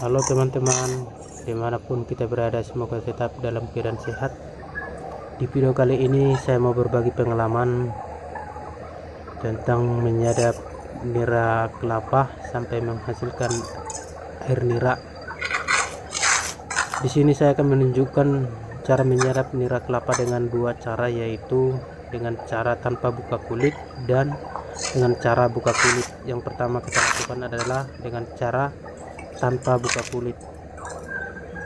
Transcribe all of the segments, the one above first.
Halo teman-teman, dimanapun kita berada, semoga tetap dalam keadaan sehat. Di video kali ini saya mau berbagi pengalaman tentang menyadap nira kelapa sampai menghasilkan air nira. Di sini saya akan menunjukkan cara menyadap nira kelapa dengan dua cara, yaitu dengan cara tanpa buka kulit dan dengan cara buka kulit. Yang pertama kita lakukan adalah dengan cara tanpa buka kulit.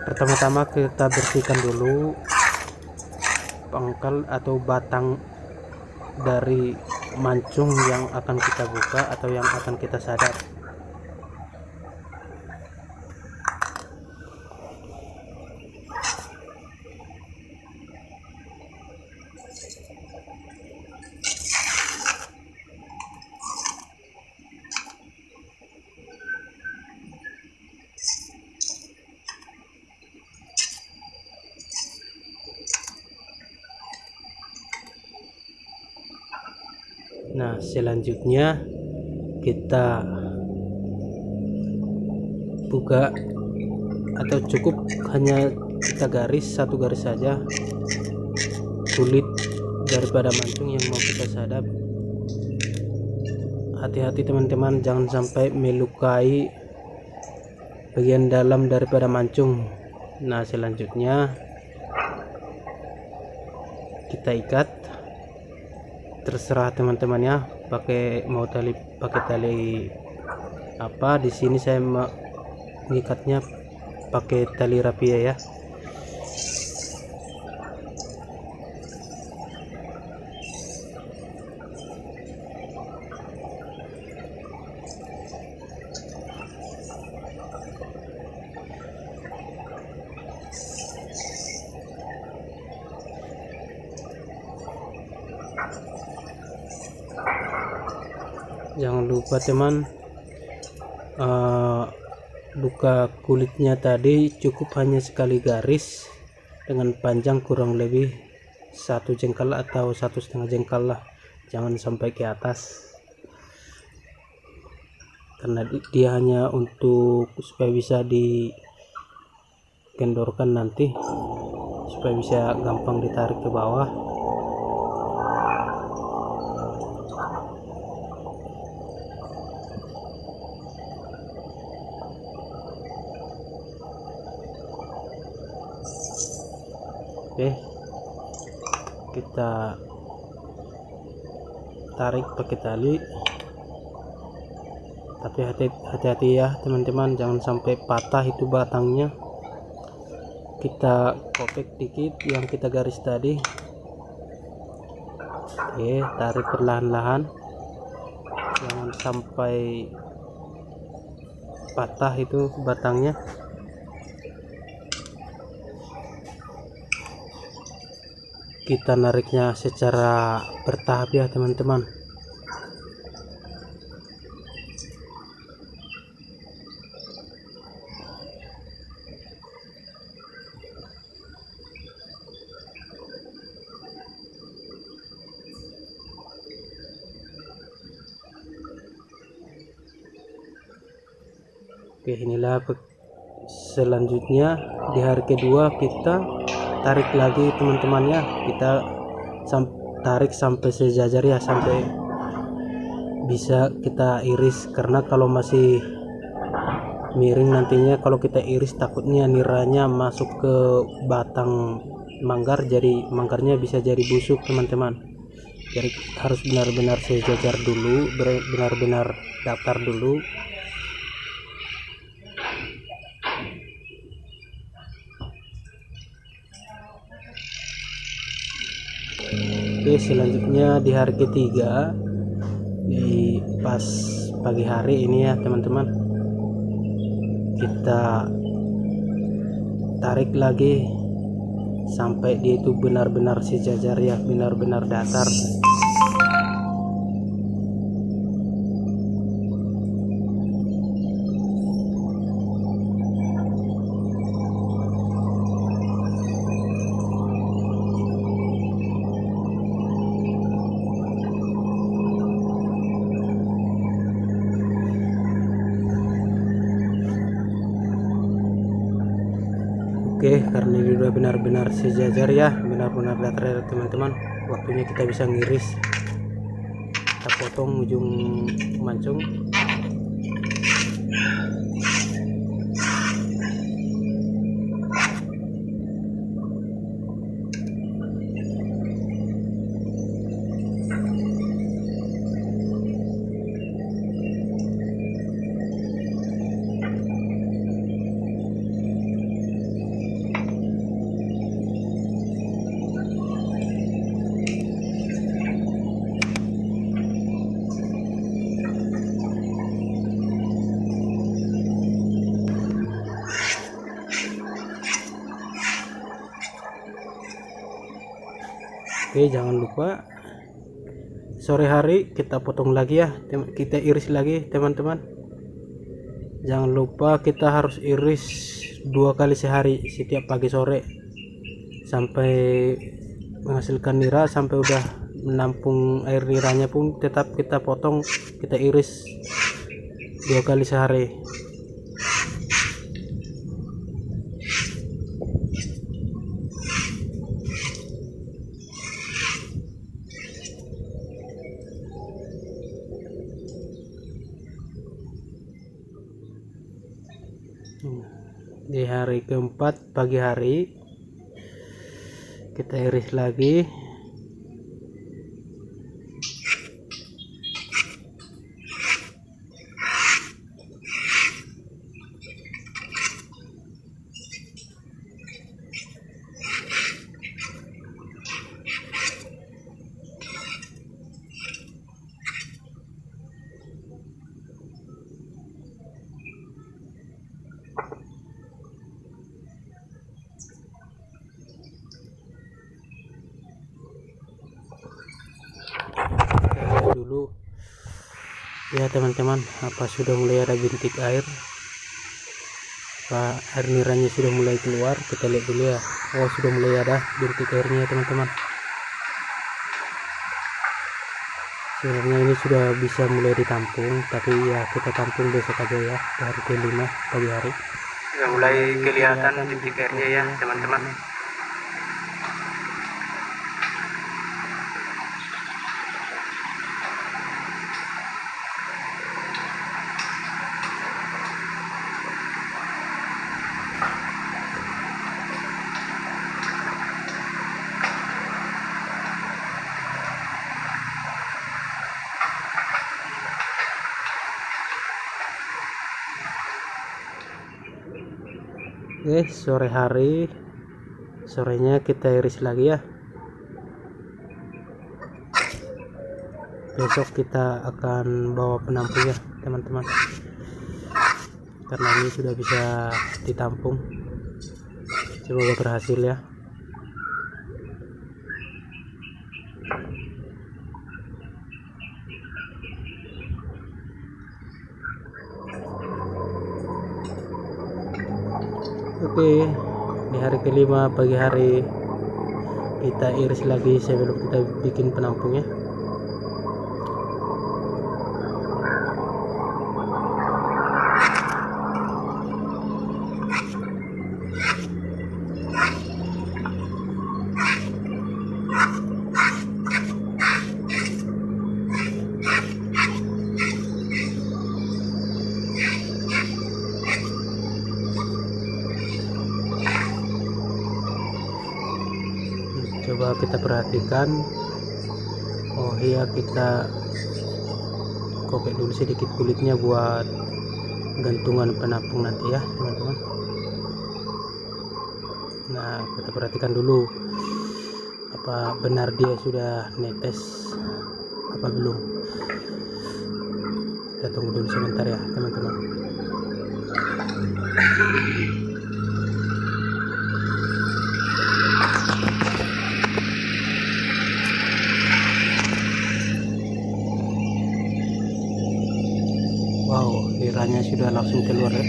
Pertama-tama kita bersihkan dulu pangkal atau batang dari mancung yang akan kita buka atau yang akan kita sadap. Nah, selanjutnya kita buka atau cukup hanya kita satu garis saja kulit daripada mancung yang mau kita sadap. Hati-hati teman-teman, jangan sampai melukai bagian dalam daripada mancung. Nah, selanjutnya kita ikat, terserah teman-teman ya, pakai tali apa. Di sini saya mengikatnya pakai tali rapia ya. Jangan lupa teman, buka kulitnya tadi cukup hanya sekali garis dengan panjang kurang lebih 1 jengkal atau 1,5 jengkal lah, jangan sampai ke atas, karena dia hanya untuk supaya bisa dikendorkan nanti, supaya bisa gampang ditarik ke bawah. Oke, kita tarik pakai tali, tapi hati-hati ya teman-teman, jangan sampai patah itu batangnya. Kita kopek dikit yang kita garis tadi. Oke, tarik perlahan-lahan, jangan sampai patah itu batangnya. Kita nariknya secara bertahap ya teman-teman. Oke, inilah selanjutnya di hari kedua kita tarik lagi teman-teman ya, kita tarik sampai sejajar ya, sampai bisa kita iris, karena kalau masih miring nantinya kalau kita iris takutnya niranya masuk ke batang manggar, jadi manggarnya bisa jadi busuk teman-teman. Jadi harus benar-benar sejajar dulu, benar-benar datar dulu. Oke, selanjutnya di hari ketiga, di pas pagi hari ini ya teman-teman, kita tarik lagi sampai dia itu benar-benar sejajar ya, benar-benar datar. Oke, karena ini udah benar-benar sejajar ya, benar-benar datar ya teman-teman, waktunya kita bisa ngiris. Kita potong ujung mancung. Oke, jangan lupa sore hari kita potong lagi ya, kita iris lagi teman-teman. Jangan lupa kita harus iris 2 kali sehari, setiap pagi sore, sampai menghasilkan nira, sampai udah menampung air niranya pun tetap kita potong, kita iris 2 kali sehari. Di hari keempat pagi hari kita iris lagi. Dulu ya teman-teman, apa sudah mulai ada bintik air, apa air niranya sudah mulai keluar? Kita lihat dulu ya. Oh, sudah mulai ada bintik airnya teman-teman. Sebenarnya ini sudah bisa mulai ditampung, tapi ya kita tampung besok aja ya, di hari ke-5 pagi hari. Sudah mulai kelihatan bintik airnya ya teman-teman. Oke, sore hari, sorenya kita iris lagi ya. Besok kita akan bawa penampung ya teman-teman, karena ini sudah bisa ditampung. Semoga berhasil ya. Oke, di hari ke-5 pagi hari kita iris lagi sebelum kita bikin penampungnya. Coba kita perhatikan. Oh iya, kita kopek dulu sedikit kulitnya buat gantungan penampung nanti ya teman-teman. Nah, kita perhatikan dulu apa benar dia sudah netes apa belum. Kita tunggu dulu sebentar ya teman-teman. Wow, niranya sudah langsung keluar ya.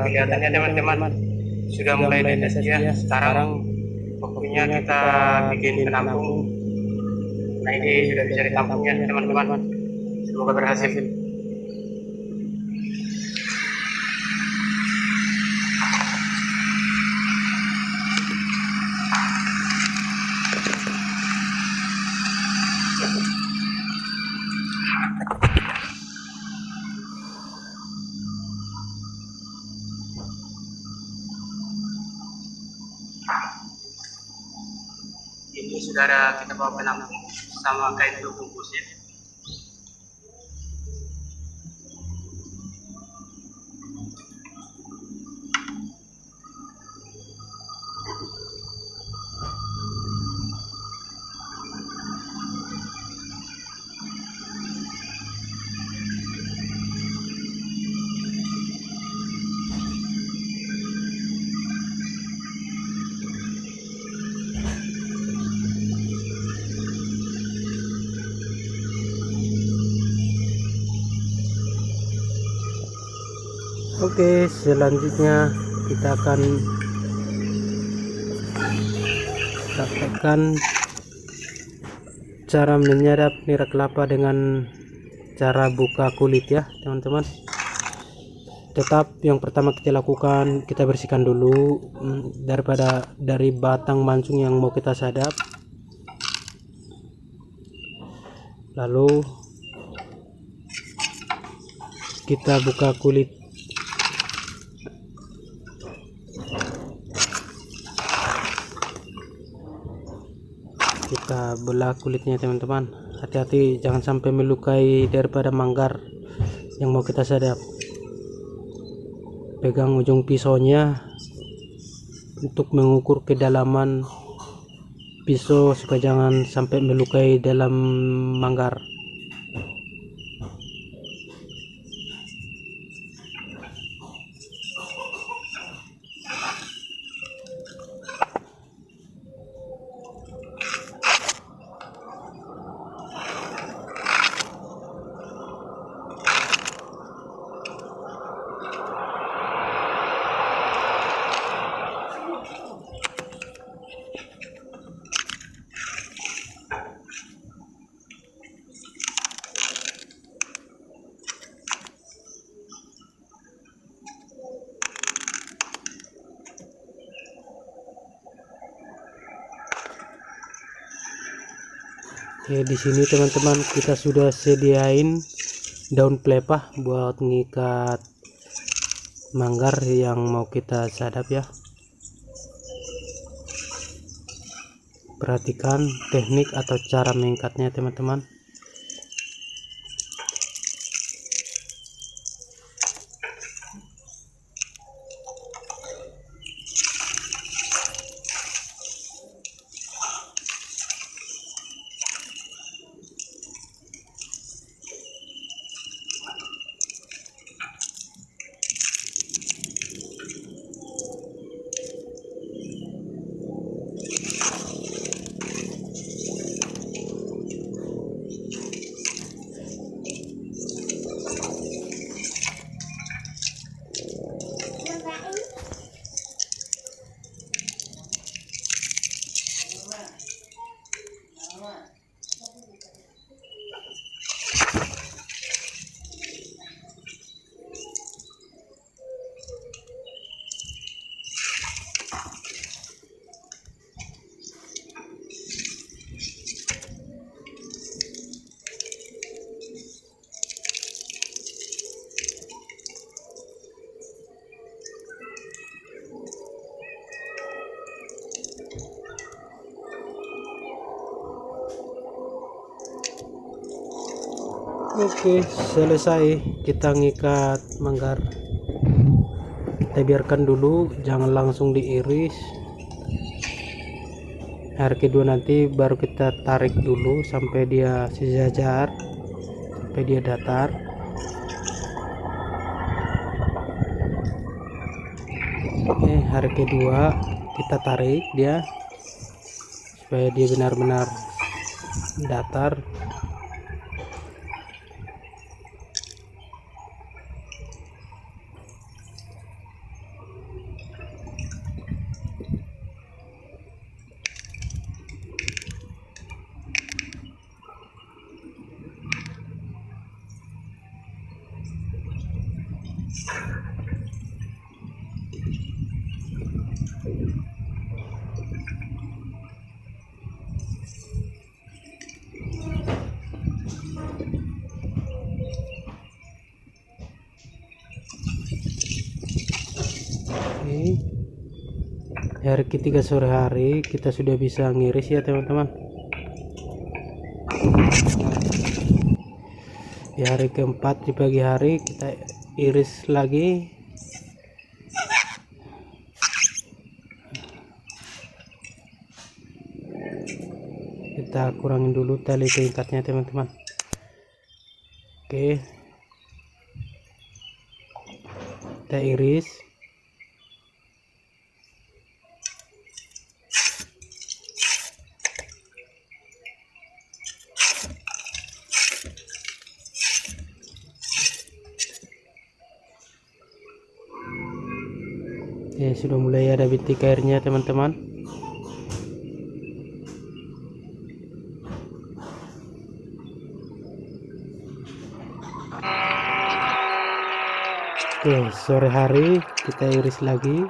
kelihatannya teman-teman sudah mulai netes ya. Sekarang waktunya kita bikin penampung. Nah, ini sudah bisa ditampung ya teman-teman. Semoga berhasil. Ini sudah ada kita bawa penampung sama kain bungkus ya. Oke, selanjutnya kita akan praktekkan cara menyadap nira kelapa dengan cara buka kulit ya teman-teman. Tetap yang pertama kita lakukan, kita bersihkan dulu dari batang mancung yang mau kita sadap, lalu kita buka kulit. Kita belah kulitnya teman-teman, hati-hati jangan sampai melukai daripada manggar yang mau kita sadap. Pegang ujung pisaunya untuk mengukur kedalaman pisau supaya jangan sampai melukai dalam manggar. Oke, di sini teman-teman kita sudah sediain daun pelepah buat ngikat manggar yang mau kita sadap ya. Perhatikan teknik atau cara mengikatnya teman-teman. Oke, selesai kita ngikat manggar. Kita biarkan dulu, jangan langsung diiris. Hari kedua nanti baru kita tarik dulu sampai dia sejajar, sampai dia datar. Oke, hari kedua kita tarik dia supaya dia benar-benar datar. hari ketiga sore hari kita sudah bisa ngiris ya teman-teman. Di hari keempat di pagi hari kita iris lagi. Kita kurangin dulu tali keikatnya teman-teman. Oke, kita iris. Oke, sudah mulai ada bintik airnya teman-teman. Oke, sore hari kita iris lagi.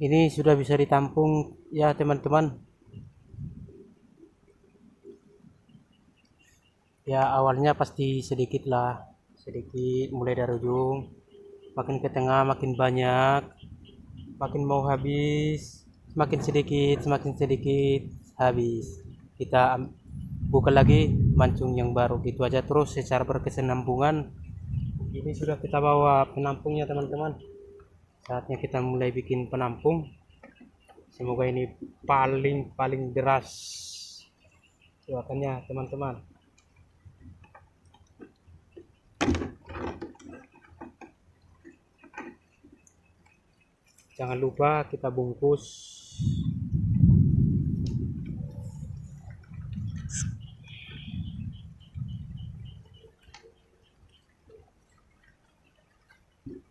Ini sudah bisa ditampung ya teman-teman. Ya awalnya pasti sedikit lah, sedikit mulai dari ujung, makin ke tengah makin banyak, makin mau habis, semakin sedikit habis. Kita buka lagi mancung yang baru, gitu aja terus secara berkesinambungan. Ini sudah kita bawa penampungnya teman-teman. Saatnya kita mulai bikin penampung. Semoga ini paling deras doakannya teman-teman. Jangan lupa kita bungkus.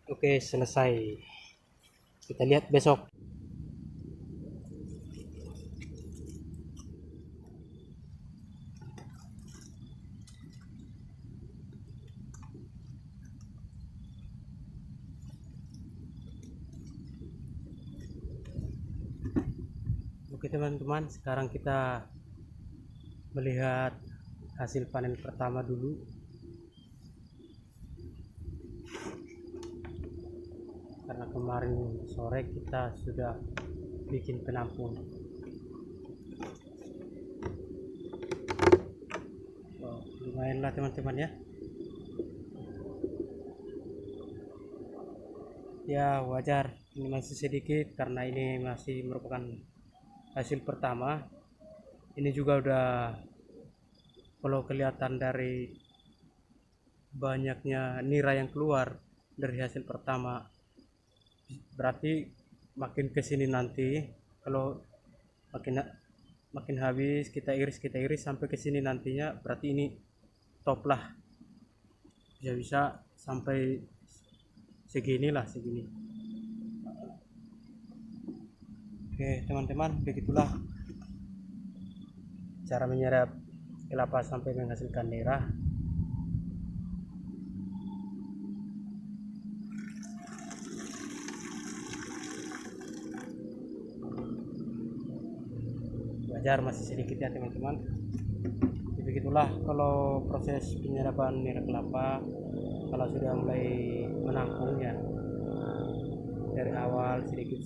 Oke, selesai. Kita lihat besok. Oke teman-teman, sekarang kita melihat hasil panen pertama dulu. Karena kemarin sore kita sudah bikin penampung. Lumayan lah teman-teman ya. Ya wajar, ini masih sedikit karena ini masih merupakan hasil pertama. Ini juga udah, kalau kelihatan dari banyaknya nira yang keluar dari hasil pertama, berarti makin kesini nanti kalau makin habis kita iris sampai kesini nantinya, berarti ini top lah, bisa sampai segini. Oke teman-teman, begitulah cara menyerap kelapa sampai menghasilkan nira. Wajar masih sedikit ya teman-teman. Begitulah kalau proses penyerapan nira kelapa kalau sudah mulai menampung ya. Dari awal sedikit,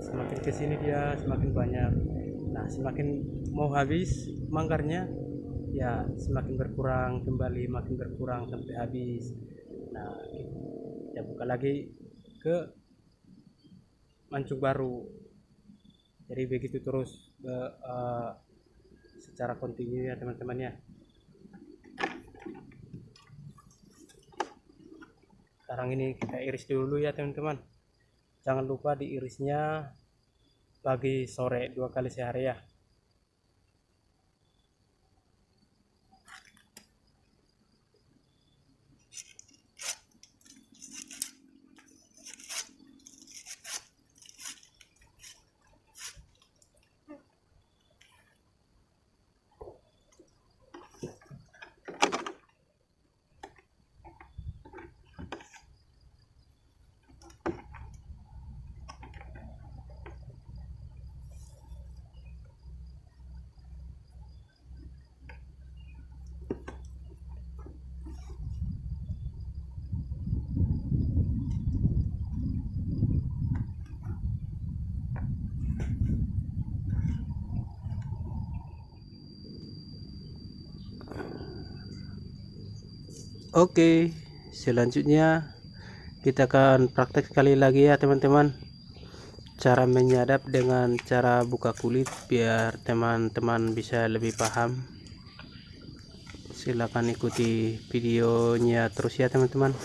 semakin kesini dia semakin banyak. Nah semakin mau habis manggarnya ya semakin berkurang kembali, makin berkurang sampai habis. Nah kita buka lagi ke mancung baru. Jadi begitu terus secara kontinu ya teman-teman ya. Sekarang ini kita iris dulu ya teman-teman. Jangan lupa diirisnya pagi sore 2 kali sehari ya. Oke, selanjutnya kita akan praktek sekali lagi ya teman-teman, cara menyadap dengan cara buka kulit biar teman-teman bisa lebih paham. Silakan ikuti videonya terus ya teman-teman.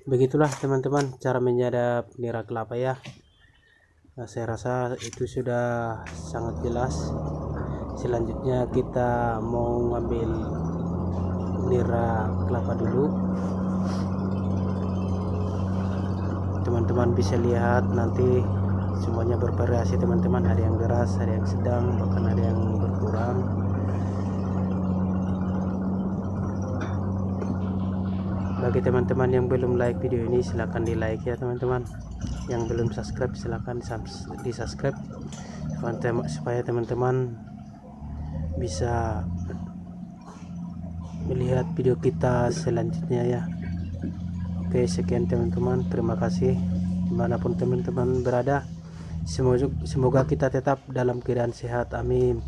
Begitulah teman-teman cara menyadap nira kelapa ya. Nah, saya rasa itu sudah sangat jelas. Selanjutnya kita mau ngambil nira kelapa dulu. Teman-teman bisa lihat nanti semuanya bervariasi teman-teman, ada yang deras, ada yang sedang, bahkan ada yang berkurang. Bagi teman-teman yang belum like video ini, silahkan di like ya teman-teman. Yang belum subscribe silahkan di subscribe supaya teman-teman bisa melihat video kita selanjutnya ya. Oke, sekian teman-teman, terima kasih dimanapun teman-teman berada. Semoga kita tetap dalam keadaan sehat, amin.